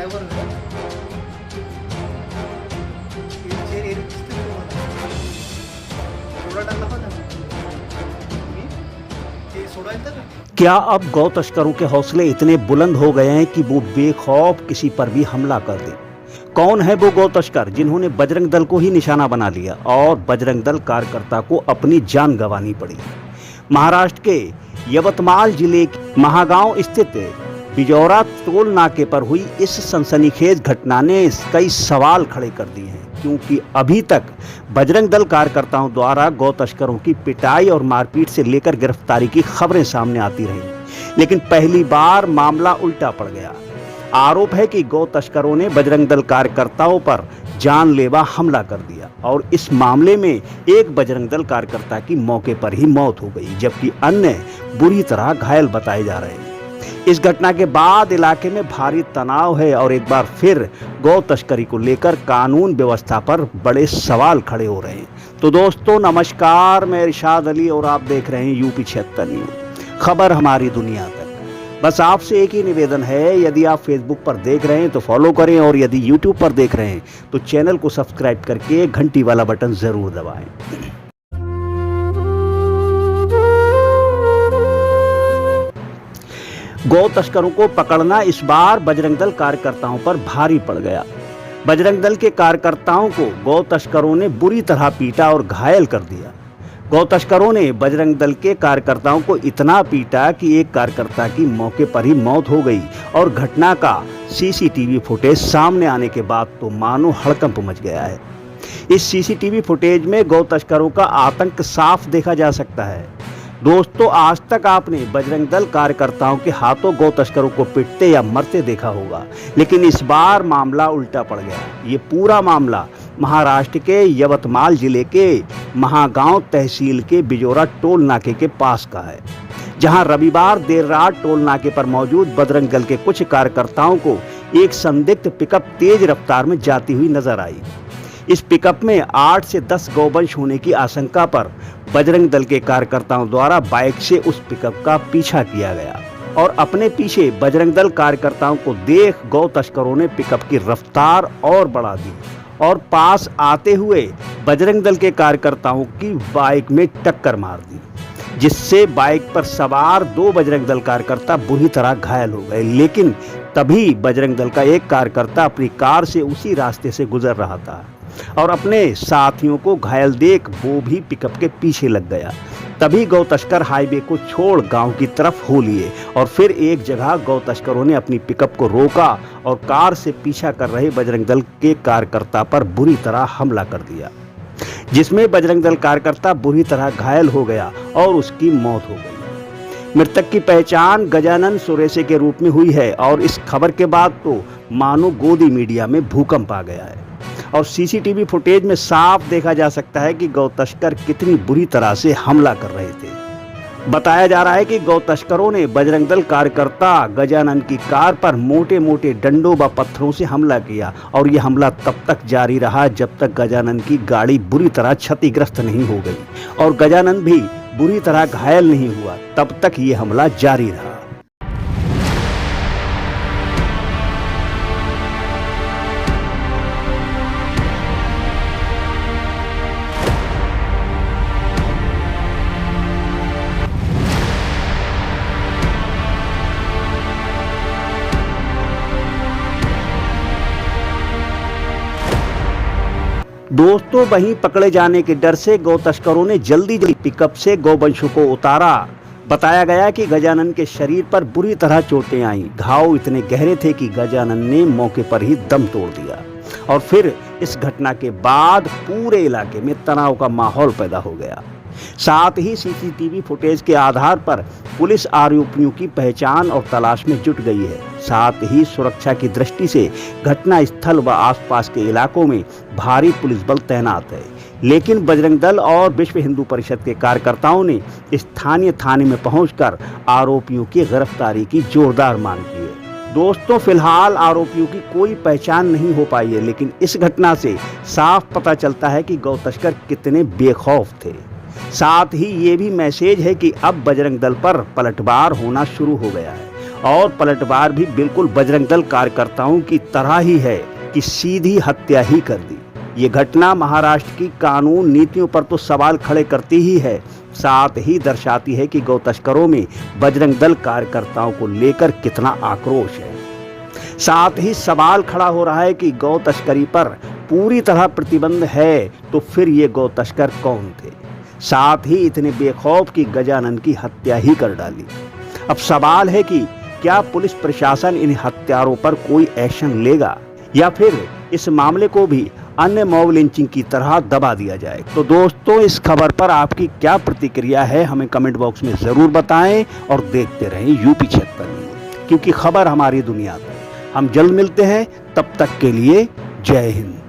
Driver क्या अब गौ तस्करों के हौसले इतने बुलंद हो गए हैं कि वो बेखौफ किसी पर भी हमला कर दें? कौन है वो गौ तस्कर जिन्होंने बजरंग दल को ही निशाना बना लिया और बजरंग दल कार्यकर्ता को अपनी जान गंवानी पड़ी? महाराष्ट्र के यवतमाल जिले के महागांव स्थित बिजौरा टोल नाके पर हुई इस सनसनीखेज घटना ने कई सवाल खड़े कर दिए हैं, क्योंकि अभी तक बजरंग दल कार्यकर्ताओं द्वारा गौ तस्करों की पिटाई और मारपीट से लेकर गिरफ्तारी की खबरें सामने आती रहीं, लेकिन पहली बार मामला उल्टा पड़ गया। आरोप है कि गौ तस्करों ने बजरंग दल कार्यकर्ताओं पर जानलेवा हमला कर दिया और इस मामले में एक बजरंग दल कार्यकर्ता की मौके पर ही मौत हो गई, जबकि अन्य बुरी तरह घायल बताए जा रहे हैं। इस घटना के बाद इलाके में भारी तनाव है और एक बार फिर गौ तस्करी को लेकर कानून व्यवस्था पर बड़े सवाल खड़े हो रहे हैं। तो दोस्तों नमस्कार, मैं इरशाद अली और आप देख रहे हैं यूपी 76 न्यूज़, खबर हमारी दुनिया तक। बस आपसे एक ही निवेदन है, यदि आप फेसबुक पर देख रहे हैं तो फॉलो करें और यदि यूट्यूब पर देख रहे हैं तो चैनल को सब्सक्राइब करके घंटी वाला बटन जरूर दबाएं। गौ तस्करों को पकड़ना इस बार बजरंग दल कार्यकर्ताओं पर भारी पड़ गया। बजरंग दल के कार्यकर्ताओं को गौ तस्करों ने बुरी तरह पीटा और घायल कर दिया। गौ तस्करों ने बजरंग दल के कार्यकर्ताओं को इतना पीटा कि एक कार्यकर्ता की मौके पर ही मौत हो गई और घटना का सीसीटीवी फुटेज सामने आने के बाद तो मानो हड़कंप मच गया है। इस सीसीटीवी फुटेज में गौ तस्करों का आतंक साफ देखा जा सकता है। दोस्तों, आज तक आपने बजरंग दल कार्यकर्ताओं के हाथों गौ तस्करों को पिटते या मरते देखा होगा, लेकिन इस बार मामला उल्टा पड़ गया। ये पूरा मामला महाराष्ट्र के यवतमाल जिले के महागांव तहसील के बिजौरा टोल नाके के पास का है, जहां रविवार देर रात टोल नाके पर मौजूद बजरंग दल के कुछ कार्यकर्ताओं को एक संदिग्ध पिकअप तेज रफ्तार में जाती हुई नजर आई। इस पिकअप में 8 से 10 गौवंश होने की आशंका पर बजरंग दल के कार्यकर्ताओं द्वारा बाइक से उस पिकअप का पीछा किया गया और अपने पीछे बजरंग दल कार्यकर्ताओं को देख गौ तस्करों ने पिकअप की रफ्तार और बढ़ा दी और पास आते हुए बजरंग दल के कार्यकर्ताओं की बाइक में टक्कर मार दी, जिससे बाइक पर सवार 2 बजरंग दल कार्यकर्ता बुरी तरह घायल हो गए। लेकिन तभी बजरंग दल का एक कार्यकर्ता अपनी कार से उसी रास्ते से गुजर रहा था और अपने साथियों को घायल देख वो भी पिकअप के पीछे लग गया। तभी गौ तस्कर हाईवे को छोड़ गांव की तरफ हो लिए और फिर एक जगह गौ तस्करों ने अपनी पिकअप को रोका और कार से पीछा कर रहे बजरंग दल के कार्यकर्ता पर बुरी तरह हमला कर दिया, जिसमें बजरंग दल कार्यकर्ता बुरी तरह घायल हो गया और उसकी मौत हो गई। मृतक की पहचान गजानन सुरेशे के रूप में हुई है और इस खबर के बाद तो मानो गोदी मीडिया में भूकंप आ गया है और सीसीटीवी फुटेज में साफ देखा जा सकता है कि गौ तस्कर कितनी बुरी तरह से हमला कर रहे थे। बताया जा रहा है कि गौ तस्करों ने बजरंग दल कार्यकर्ता गजानन की कार पर मोटे मोटे डंडों व पत्थरों से हमला किया और यह हमला तब तक जारी रहा जब तक गजानन की गाड़ी बुरी तरह क्षतिग्रस्त नहीं हो गई और गजानन भी बुरी तरह घायल नहीं हुआ, तब तक ये हमला जारी रहा। दोस्तों, वहीं पकड़े जाने के डर से गौ तस्करों ने जल्दी पिकअप से गौवंशों को उतारा। बताया गया कि गजानन के शरीर पर बुरी तरह चोटें आईं। घाव इतने गहरे थे कि गजानन ने मौके पर ही दम तोड़ दिया और फिर इस घटना के बाद पूरे इलाके में तनाव का माहौल पैदा हो गया। साथ ही सीसीटीवी फुटेज के आधार पर पुलिस आरोपियों की पहचान और तलाश में जुट गई है। साथ ही सुरक्षा की दृष्टि से घटना स्थल व आसपास के इलाकों में भारी पुलिस बल तैनात है। लेकिन बजरंग दल और विश्व हिंदू परिषद के कार्यकर्ताओं ने स्थानीय थाने में पहुंचकर आरोपियों की गिरफ्तारी की जोरदार मांग की है। दोस्तों, फिलहाल आरोपियों की कोई पहचान नहीं हो पाई है, लेकिन इस घटना से साफ पता चलता है कि गौ तस्कर कितने बेखौफ थे। साथ ही ये भी मैसेज है कि अब बजरंग दल पर पलटवार होना शुरू हो गया है और पलटवार भी बिल्कुल बजरंग दल कार्यकर्ताओं की तरह ही है कि सीधी हत्या ही कर दी। ये घटना महाराष्ट्र की कानून नीतियों पर तो सवाल खड़े करती ही है, साथ ही दर्शाती है कि गौ तस्करों में बजरंग दल कार्यकर्ताओं को लेकर कितना आक्रोश है। साथ ही सवाल खड़ा हो रहा है कि गौ तस्करी पर पूरी तरह प्रतिबंध है तो फिर ये गौ तस्कर कौन थे। साथ ही इतने बेखौफ की गजानन की हत्या ही कर डाली। अब सवाल है कि क्या पुलिस प्रशासन इन हत्यारों पर कोई एक्शन लेगा या फिर इस मामले को भी अन्य मॉब लिंचिंग की तरह दबा दिया जाए। तो दोस्तों, इस खबर पर आपकी क्या प्रतिक्रिया है हमें कमेंट बॉक्स में जरूर बताएं और देखते रहें यूपी 76 न्यूज़, क्योंकि खबर हमारी दुनिया है। हम जल्द मिलते हैं, तब तक के लिए जय हिंद।